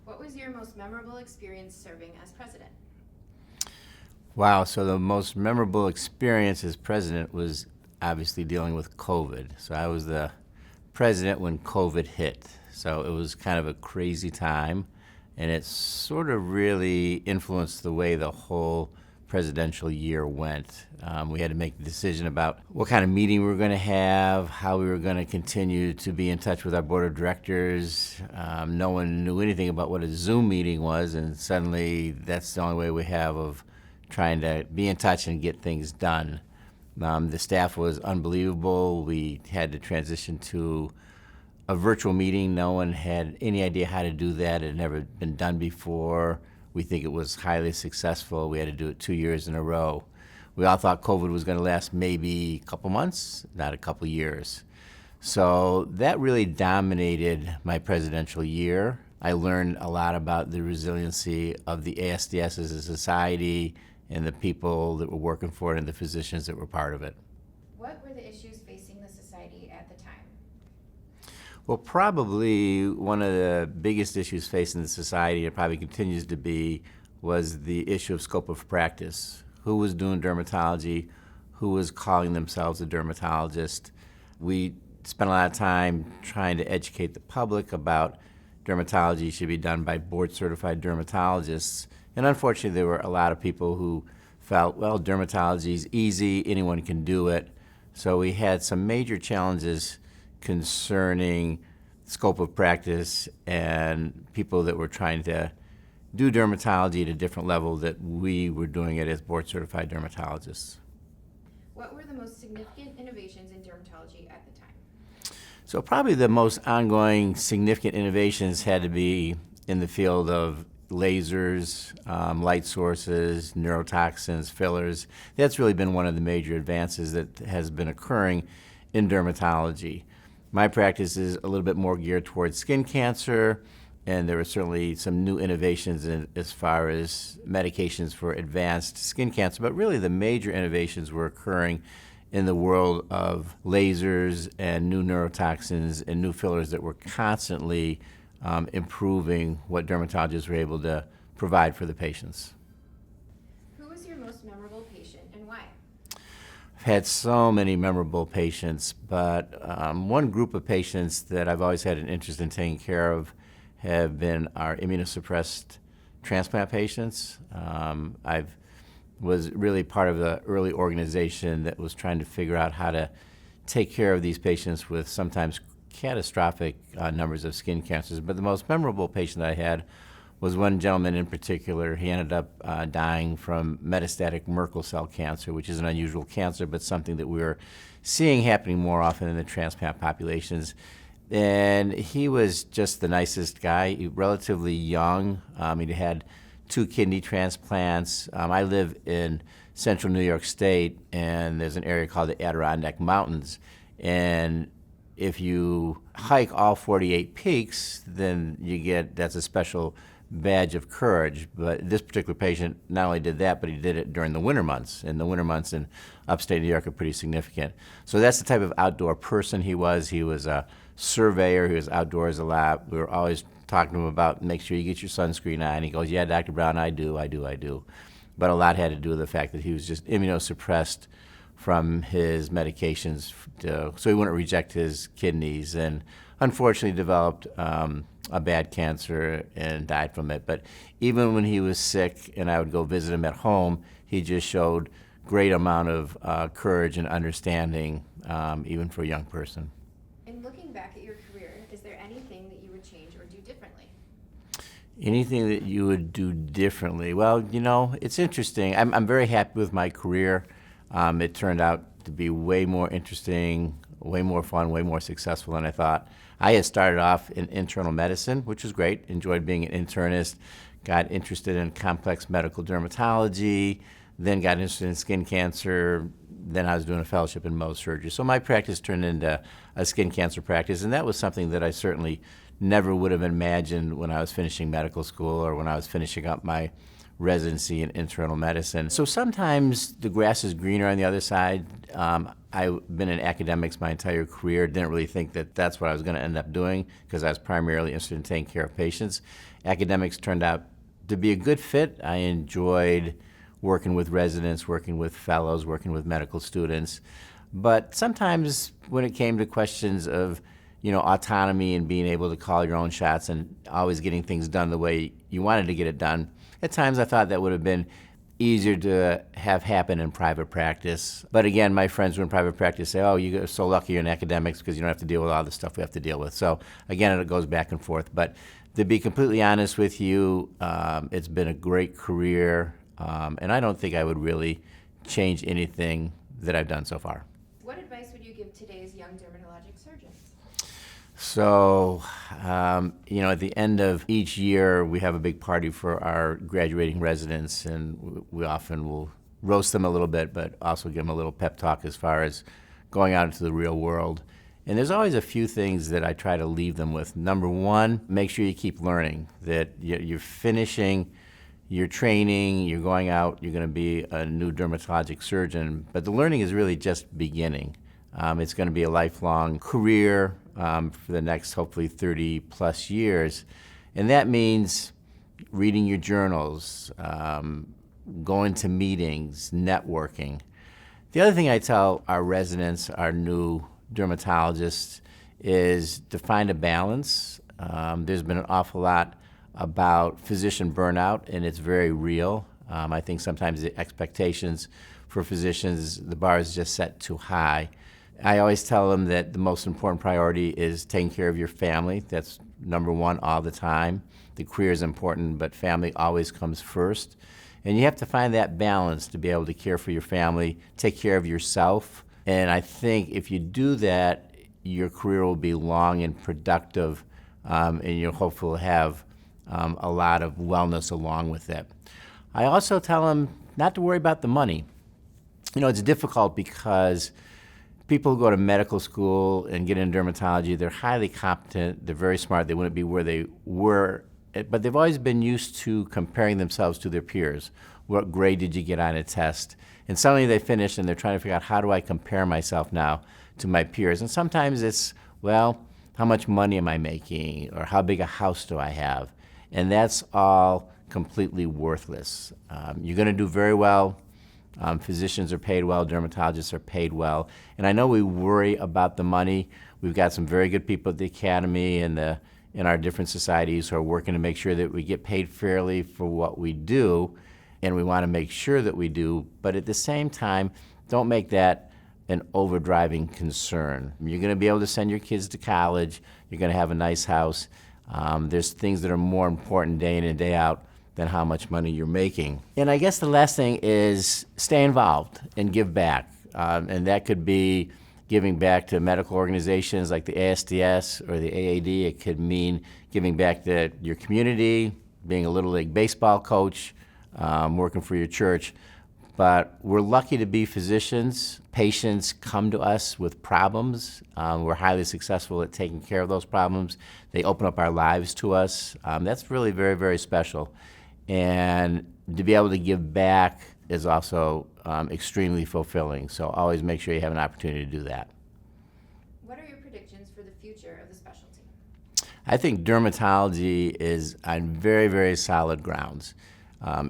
What was your most memorable experience serving as president? Wow, so the most memorable experience as president was obviously dealing with COVID. So I was the president when COVID hit. So it was kind of a crazy time, and it sort of really influenced the way the whole presidential year went. We had to make a decision about what kind of meeting we were going to have, how we were going to continue to be in touch with our board of directors. No one knew anything about what a Zoom meeting was, and suddenly that's the only way we have of trying to be in touch and get things done. The staff was unbelievable. We had to transition to a virtual meeting. No one had any idea how to do that. It had never been done before. We think it was highly successful. We had to do it 2 years in a row. We all thought COVID was going to last maybe a couple months, not a couple years. So that really dominated my presidential year. I learned a lot about the resiliency of the ASDS as a society and the people that were working for it and the physicians that were part of it. What were the issues facing the society at the time? Well, probably one of the biggest issues facing the society, and probably continues to be, was the issue of scope of practice. Who was doing dermatology? Who was calling themselves a dermatologist? We spent a lot of time trying to educate the public about dermatology should be done by board-certified dermatologists. And unfortunately, there were a lot of people who felt, well, dermatology is easy, anyone can do it. So we had some major challenges concerning scope of practice and people that were trying to do dermatology at a different level that we were doing it as board-certified dermatologists. What were the most significant innovations in dermatology at the time? So probably the most ongoing significant innovations had to be in the field of lasers, light sources, neurotoxins, fillers. That's really been one of the major advances that has been occurring in dermatology. My practice is a little bit more geared towards skin cancer, and there were certainly some new innovations as far as medications for advanced skin cancer, but really the major innovations were occurring in the world of lasers and new neurotoxins and new fillers that were constantly improving what dermatologists were able to provide for the patients. Who was your most memorable patient and why? I've had so many memorable patients, but one group of patients that I've always had an interest in taking care of have been our immunosuppressed transplant patients. I was really part of the early organization that was trying to figure out how to take care of these patients with sometimes catastrophic numbers of skin cancers. But the most memorable patient that I had was one gentleman in particular. He ended up dying from metastatic Merkel cell cancer, which is an unusual cancer, but something that we were seeing happening more often in the transplant populations. And he was just the nicest guy, relatively young. He had 2 kidney transplants. I live in central New York State, and there's an area called the Adirondack Mountains. And if you hike all 48 peaks, then that's a special badge of courage. But this particular patient not only did that, but he did it during the winter months. And the winter months in upstate New York are pretty significant. So that's the type of outdoor person he was. He was a surveyor. He was outdoors a lot. We were always talking to him about make sure you get your sunscreen on. And he goes, yeah, Dr. Brown, I do. But a lot had to do with the fact that he was just immunosuppressed from his medications, so he wouldn't reject his kidneys, and unfortunately developed a bad cancer and died from it. But even when he was sick and I would go visit him at home, he just showed great amount of courage and understanding, even for a young person. In looking back at your career, is there anything that you would change or do differently? Anything that you would do differently? Well, it's interesting. I'm very happy with my career. It turned out to be way more interesting, way more fun, way more successful than I thought. I had started off in internal medicine, which was great, enjoyed being an internist, got interested in complex medical dermatology, then got interested in skin cancer, then I was doing a fellowship in Mohs surgery. So my practice turned into a skin cancer practice, and that was something that I certainly never would have imagined when I was finishing medical school or when I was finishing up my residency in internal medicine. So sometimes the grass is greener on the other side. I've been in academics my entire career, didn't really think that that's what I was going to end up doing because I was primarily interested in taking care of patients. academics turned out to be a good fit. I enjoyed working with residents, working with fellows, working with medical students. But sometimes when it came to questions of, autonomy and being able to call your own shots and always getting things done the way you wanted to get it done, at times I thought that would have been easier to have happen in private practice. But again, my friends who are in private practice say, oh, you're so lucky you're in academics because you don't have to deal with all the stuff we have to deal with. So again, it goes back and forth. But to be completely honest with you, it's been a great career, and I don't think I would really change anything that I've done so far. What advice would you give today's young dermatologic surgeons? So, at the end of each year, we have a big party for our graduating residents, and we often will roast them a little bit, but also give them a little pep talk as far as going out into the real world. And there's always a few things that I try to leave them with. Number one, make sure you keep learning, that you're finishing your training, you're going out, you're going to be a new dermatologic surgeon, but the learning is really just beginning. It's going to be a lifelong career for the next, hopefully, 30 plus years. And that means reading your journals, going to meetings, networking. The other thing I tell our residents, our new dermatologists, is to find a balance. There's been an awful lot about physician burnout, and it's very real. I think sometimes the expectations for physicians, the bar is just set too high. I always tell them that the most important priority is taking care of your family. That's number one all the time. The career is important, but family always comes first. And you have to find that balance to be able to care for your family, take care of yourself. And I think if you do that, your career will be long and productive, and you'll hopefully have a lot of wellness along with it. I also tell them not to worry about the money. It's difficult because people who go to medical school and get into dermatology, they're highly competent, they're very smart, they wouldn't be where they were, but they've always been used to comparing themselves to their peers. What grade did you get on a test? And suddenly they finish and they're trying to figure out, how do I compare myself now to my peers? And sometimes it's, well, how much money am I making? Or how big a house do I have? And that's all completely worthless. You're going to do very well. Physicians are paid well, dermatologists are paid well. And I know we worry about the money. We've got some very good people at the academy and in our different societies who are working to make sure that we get paid fairly for what we do, and we want to make sure that we do. But at the same time, don't make that an overdriving concern. You're going to be able to send your kids to college. You're going to have a nice house. There's things that are more important day in and day out than how much money you're making. And I guess the last thing is stay involved and give back. And that could be giving back to medical organizations like the ASDS or the AAD. It could mean giving back to your community, being a Little League baseball coach, working for your church. But we're lucky to be physicians. Patients come to us with problems. We're highly successful at taking care of those problems. They open up our lives to us. That's really very, very special. And to be able to give back is also extremely fulfilling. So always make sure you have an opportunity to do that. What are your predictions for the future of the specialty? I think dermatology is on very, very solid grounds.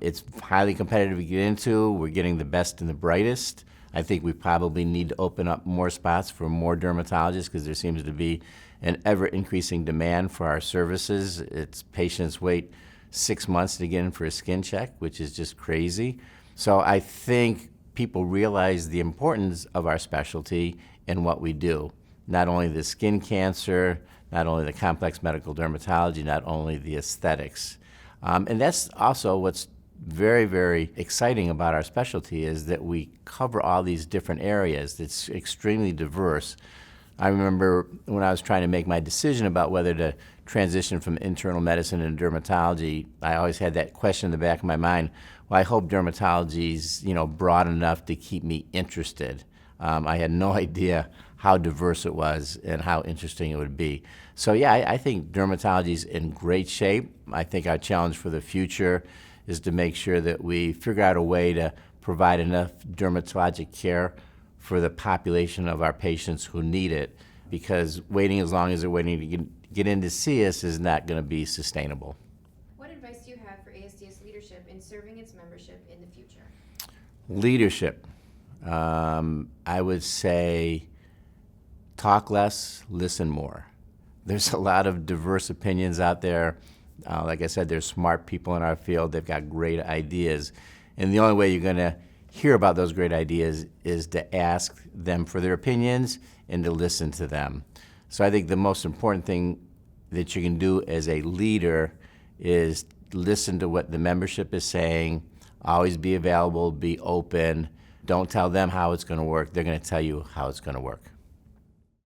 It's highly competitive to get into. We're getting the best and the brightest. I think we probably need to open up more spots for more dermatologists because there seems to be an ever-increasing demand for our services. It's patients wait 6 months to get in for a skin check, which is just crazy. So I think people realize the importance of our specialty and what we do. Not only the skin cancer, not only the complex medical dermatology, not only the aesthetics. And that's also what's very, very exciting about our specialty is that we cover all these different areas. It's extremely diverse. I remember when I was trying to make my decision about whether to transition from internal medicine and dermatology, I always had that question in the back of my mind. Well, I hope dermatology's, broad enough to keep me interested. I had no idea how diverse it was and how interesting it would be. So yeah, I think dermatology's in great shape. I think our challenge for the future is to make sure that we figure out a way to provide enough dermatologic care for the population of our patients who need it, because waiting as long as they're waiting to get in to see us is not going to be sustainable. advice do you have for ASDS leadership in serving its membership in the future? Leadership. I would say talk less, listen more. There's a lot of diverse opinions out there. Like I said, there's smart people in our field. They've got great ideas. And the only way you're going to hear about those great ideas is to ask them for their opinions and to listen to them. So I think the most important thing that you can do as a leader is listen to what the membership is saying, always be available, be open. Don't tell them how it's going to work. They're going to tell you how it's going to work.